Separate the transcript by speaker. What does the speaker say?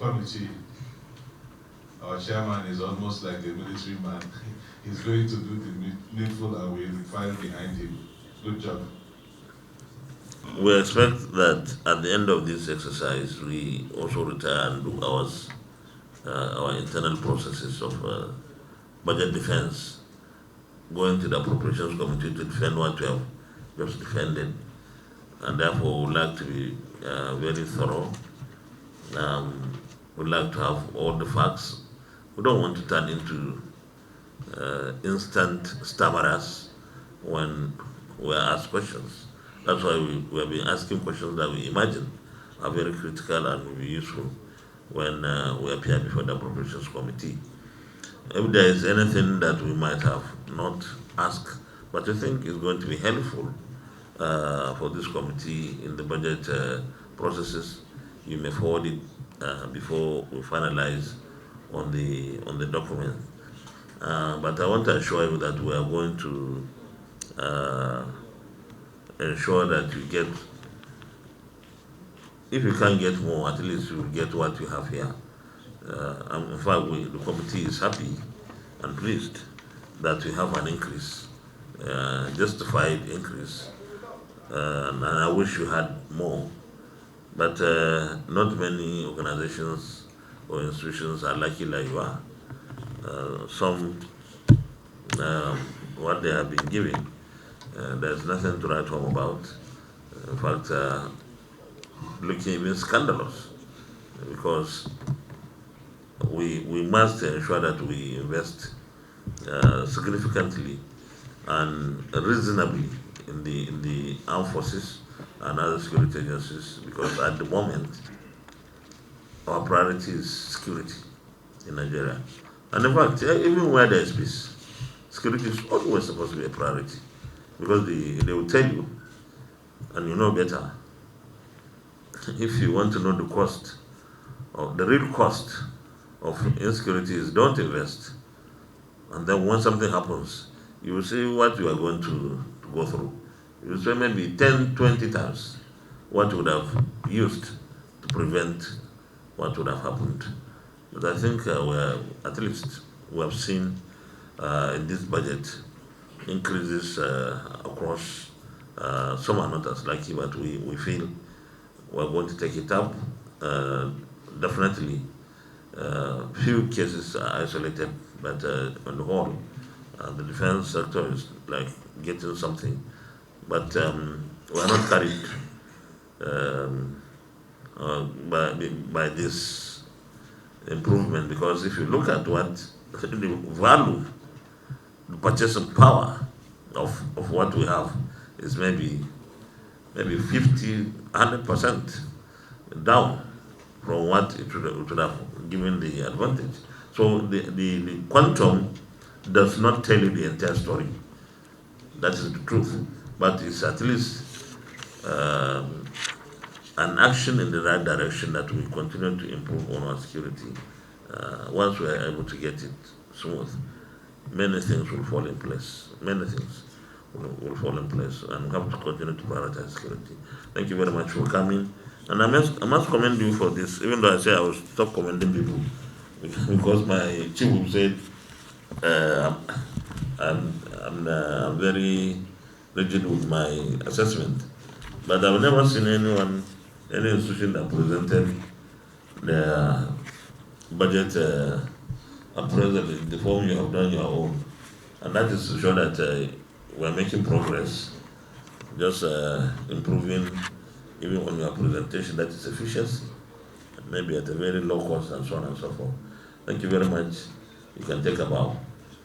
Speaker 1: committee, our chairman is almost like a military man. He's going to do the needful and we will file behind him. Good job.
Speaker 2: We expect that at the end of this exercise, we also retire and do our internal processes of budget defense, going to the appropriations committee to defend what we have just defended, and therefore we would like to be very thorough. We'd like to have all the facts. We don't want to turn into instant stammerers when we are asked questions. That's why we have been asking questions that we imagine are very critical and will be useful when we appear before the appropriations committee. If there is anything that we might have not asked, but I think is going to be helpful for this committee in the budget processes, you may forward it before we finalize on the document. But I want to assure you that we are going to ensure that you get, if you can't get more, at least you will get what you have here. And in fact, the committee is happy and pleased that we have an increase, justified increase, and I wish you had more. But not many organizations or institutions are lucky like you are. Some, what they have been giving, there's nothing to write home about. In fact, looking even scandalous, because we must ensure that we invest significantly and reasonably in the armed forces and other security agencies, because at the moment our priority is security in Nigeria. And in fact, even where there is peace, security is always supposed to be a priority, because they will tell you, and you know better, if you want to know the cost, or the real cost of insecurity is don't invest. And then when something happens, you will see what you are going to go through. You will say maybe 10, 20 times what would have used to prevent what would have happened. But I think at least we have seen in this budget increases across. Some are not as lucky, but we feel we're going to take it up. Definitely, few cases are isolated, but on the whole, the defense sector is like getting something. But we are not carried by this improvement, because if you look at what the value, the purchasing power of what we have is maybe 50, 100% down from what it would have given the advantage. So the quantum does not tell you the entire story. That is the truth. But it's at least an action in the right direction that we continue to improve on our security. Once we are able to get it smooth, many things will fall in place. Many things will fall in place, and we have to continue to prioritize security. Thank you very much for coming. And I must commend you for this, even though I say I will stop commending people, because my chief will say I'm very rigid with my assessment. But I've never seen any institution that presented their budget appraisal in the form you have done your own. And that is to show that we're making progress, just improving even on your presentation, that is efficiency, maybe at a very low cost and so on and so forth. Thank you very much. You can take a bow.